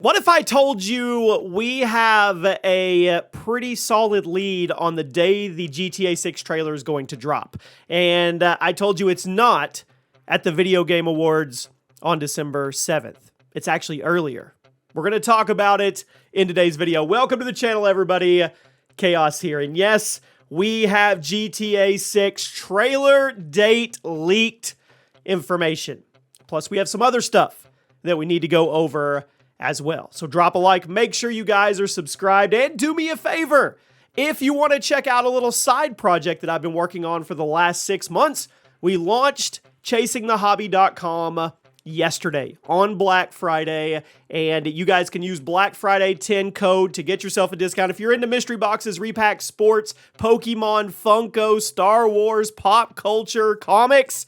What if I told you we have a pretty solid lead on the day the GTA 6 trailer is going to drop? And I told you it's not at the Video Game Awards on December 7th. It's actually earlier. We're going to talk about it in today's video. Welcome to the channel, everybody. Chaos here. And yes, we have GTA 6 trailer date leaked information. Plus, we have some other stuff that we need to go over as well. So drop a like, make sure you guys are subscribed, and do me a favor. If you want to check out a little side project that I've been working on for the last 6 months, we launched ChasingTheHobby.com yesterday on Black Friday, and you guys can use Black Friday 10 code to get yourself a discount. If you're into mystery boxes, repack, sports, Pokemon, Funko, Star Wars, pop culture, comics,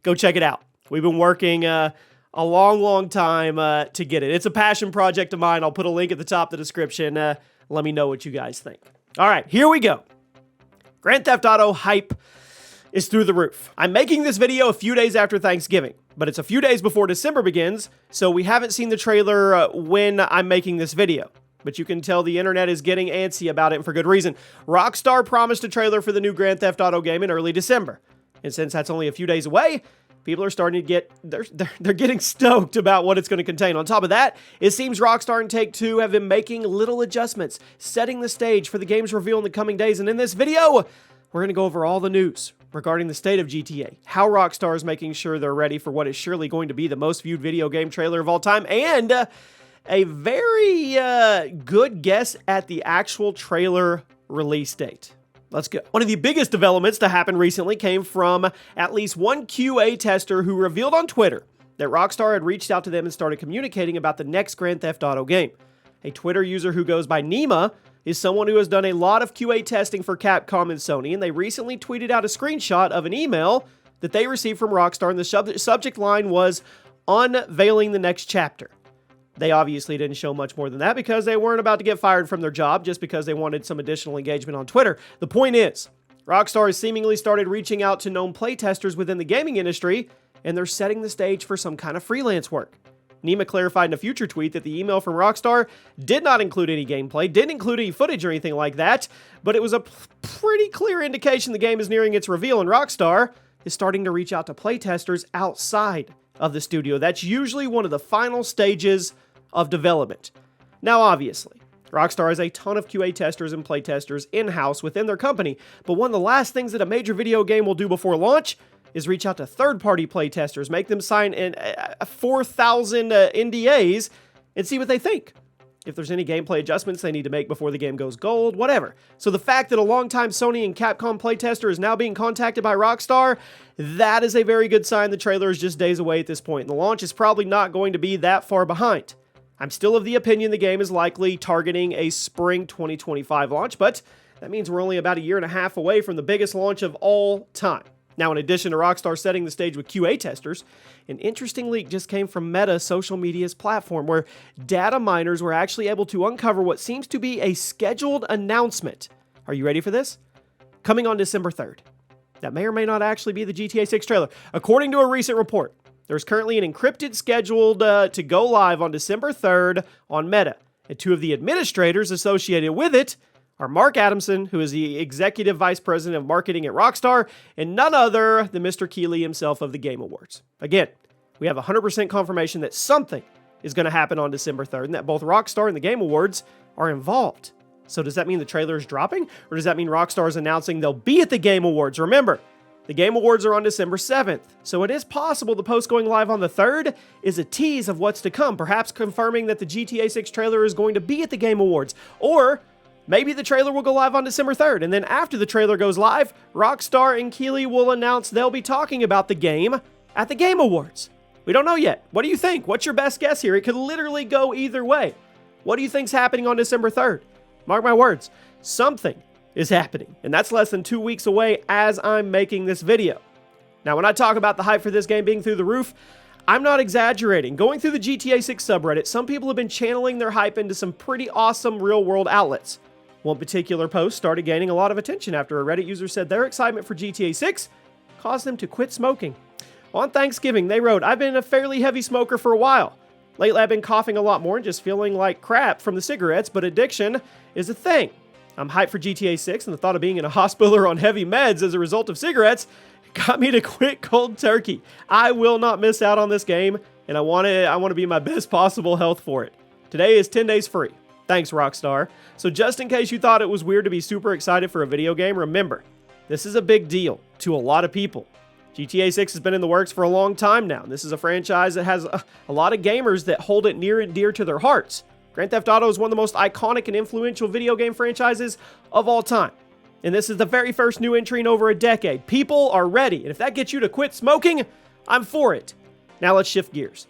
go check it out. We've been working a long time to get it. It's a passion project of mine. I'll put a link at the top of the description. Let me know what you guys think. All right, here we go. Grand Theft Auto hype is through the roof. I'm making this video a few days after Thanksgiving, but it's a few days before December begins, so we haven't seen the trailer when I'm making this video. But you can tell the internet is getting antsy about it, and for good reason. Rockstar promised a trailer for the new Grand Theft Auto game in early December. And since that's only a few days away, people are starting to get, they're getting stoked about what it's going to contain. On top of that, it seems Rockstar and Take-Two have been making little adjustments, setting the stage for the game's reveal in the coming days. And in this video, we're going to go over all the news regarding the state of GTA, how Rockstar is making sure they're ready for what is surely going to be the most viewed video game trailer of all time, and a very good guess at the actual trailer release date. Let's go. One of the biggest developments to happen recently came from at least one QA tester who revealed on Twitter that Rockstar had reached out to them and started communicating about the next Grand Theft Auto game. A Twitter user who goes by Nima is someone who has done a lot of QA testing for Capcom and Sony, and they recently tweeted out a screenshot of an email that they received from Rockstar, and the subject line was unveiling the next chapter. They obviously didn't show much more than that because they weren't about to get fired from their job just because they wanted some additional engagement on Twitter. The point is, Rockstar has seemingly started reaching out to known playtesters within the gaming industry, and they're setting the stage for some kind of freelance work. Nima clarified in a future tweet that the email from Rockstar did not include any gameplay, didn't include any footage or anything like that, but it was a pretty clear indication the game is nearing its reveal, and Rockstar is starting to reach out to playtesters outside of the studio. That's usually one of the final stages of development. Now, obviously, Rockstar has a ton of QA testers and playtesters in-house within their company, but one of the last things that a major video game will do before launch is reach out to third-party playtesters, make them sign 4,000 NDAs, and see what they think. If there's any gameplay adjustments they need to make before the game goes gold, whatever. So the fact that a longtime Sony and Capcom playtester is now being contacted by Rockstar, that is a very good sign the trailer is just days away at this point, and the launch is probably not going to be that far behind. I'm still of the opinion the game is likely targeting a spring 2025 launch, but that means we're only about a year and a half away from the biggest launch of all time. Now, in addition to Rockstar setting the stage with QA testers, an interesting leak just came from Meta social media's platform, where data miners were actually able to uncover what seems to be a scheduled announcement. Are you ready for this? Coming on December 3rd. That may or may not actually be the GTA 6 trailer. According to a recent report, there's currently an encrypted scheduled to go live on December 3rd on Meta, and two of the administrators associated with it are Mark Adamson, who is the Executive Vice President of Marketing at Rockstar, and none other than Mr. Keighley himself of the Game Awards. Again, we have 100% confirmation that something is going to happen on December 3rd, and that both Rockstar and the Game Awards are involved. So does that mean the trailer is dropping, or does that mean Rockstar is announcing they'll be at the Game Awards? Remember, the Game Awards are on December 7th, so it is possible the post going live on the 3rd is a tease of what's to come, perhaps confirming that the GTA 6 trailer is going to be at the Game Awards, or maybe the trailer will go live on December 3rd, and then after the trailer goes live, Rockstar and Keighley will announce they'll be talking about the game at the Game Awards. We don't know yet. What do you think? What's your best guess here? It could literally go either way. What do you think's happening on December 3rd? Mark my words, something is happening, and that's less than 2 weeks away as I'm making this video. Now, when I talk about the hype for this game being through the roof, I'm not exaggerating. Going through the GTA 6 subreddit, some people have been channeling their hype into some pretty awesome real-world outlets. One particular post started gaining a lot of attention after a Reddit user said their excitement for GTA 6 caused them to quit smoking. On Thanksgiving, they wrote, "I've been a fairly heavy smoker for a while. Lately, I've been coughing a lot more and just feeling like crap from the cigarettes, but addiction is a thing. I'm hyped for GTA 6, and the thought of being in a hospital or on heavy meds as a result of cigarettes got me to quit cold turkey. I will not miss out on this game, and I want to be in my best possible health for it. Today is 10 days free. Thanks, Rockstar. So just in case you thought it was weird to be super excited for a video game, remember, this is a big deal to a lot of people. GTA 6 has been in the works for a long time now. This is a franchise that has a lot of gamers that hold it near and dear to their hearts. Grand Theft Auto is one of the most iconic and influential video game franchises of all time. And this is the very first new entry in over a decade. People are ready, and if that gets you to quit smoking, I'm for it. Now let's shift gears.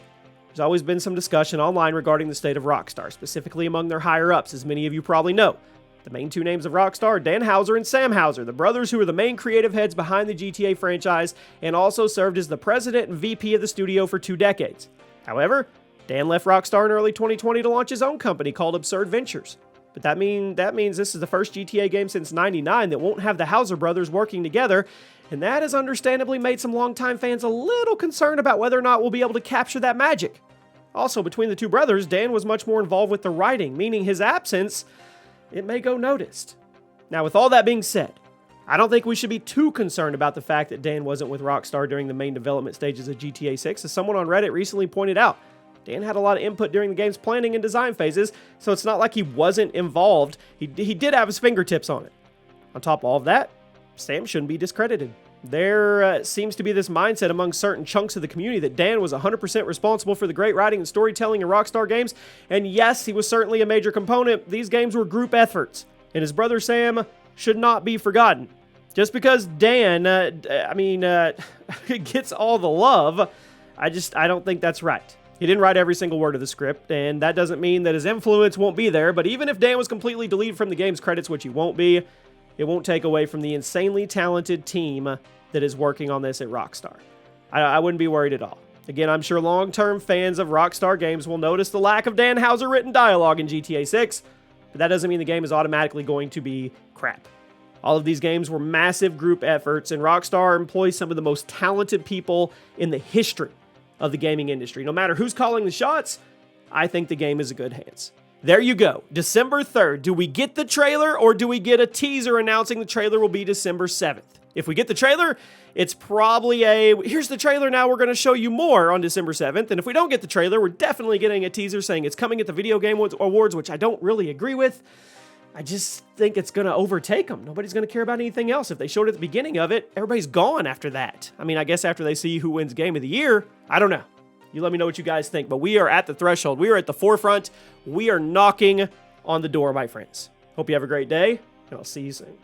There's always been some discussion online regarding the state of Rockstar, specifically among their higher-ups, as many of you probably know. The main two names of Rockstar are Dan Houser and Sam Houser, the brothers who are the main creative heads behind the GTA franchise and also served as the president and VP of the studio for 2 decades. However, Dan left Rockstar in early 2020 to launch his own company called Absurd Ventures. But that means this is the first GTA game since '99 that won't have the Houser brothers working together, and that has understandably made some longtime fans a little concerned about whether or not we'll be able to capture that magic. Also, between the two brothers, Dan was much more involved with the writing, meaning his absence, it may go noticed. Now, with all that being said, I don't think we should be too concerned about the fact that Dan wasn't with Rockstar during the main development stages of GTA 6, as someone on Reddit recently pointed out. Dan had a lot of input during the game's planning and design phases, so it's not like he wasn't involved. He did have his fingertips on it. On top of all of that, Sam shouldn't be discredited. There seems to be this mindset among certain chunks of the community that Dan was 100% responsible for the great writing and storytelling in Rockstar games, and yes, he was certainly a major component. These games were group efforts, and his brother Sam should not be forgotten. Just because Dan, gets all the love, I don't think that's right. He didn't write every single word of the script, and that doesn't mean that his influence won't be there, but even if Dan was completely deleted from the game's credits, which he won't be, it won't take away from the insanely talented team that is working on this at Rockstar. I wouldn't be worried at all. Again, I'm sure long-term fans of Rockstar games will notice the lack of Dan Houser written dialogue in GTA 6, but that doesn't mean the game is automatically going to be crap. All of these games were massive group efforts, and Rockstar employs some of the most talented people in the history of the gaming industry. No matter who's calling the shots, I think the game is in good hands. There you go. December 3rd. Do we get the trailer or do we get a teaser announcing the trailer will be December 7th? If we get the trailer, it's probably here's the trailer, now we're going to show you more on December 7th. And if we don't get the trailer, we're definitely getting a teaser saying it's coming at the Video Game Awards, which I don't really agree with. I just think it's going to overtake them. Nobody's going to care about anything else. If they showed it at the beginning of it, everybody's gone after that. I mean, I guess after they see who wins Game of the Year, I don't know. You let me know what you guys think, but we are at the threshold. We are at the forefront. We are knocking on the door, my friends. Hope you have a great day, and I'll see you soon.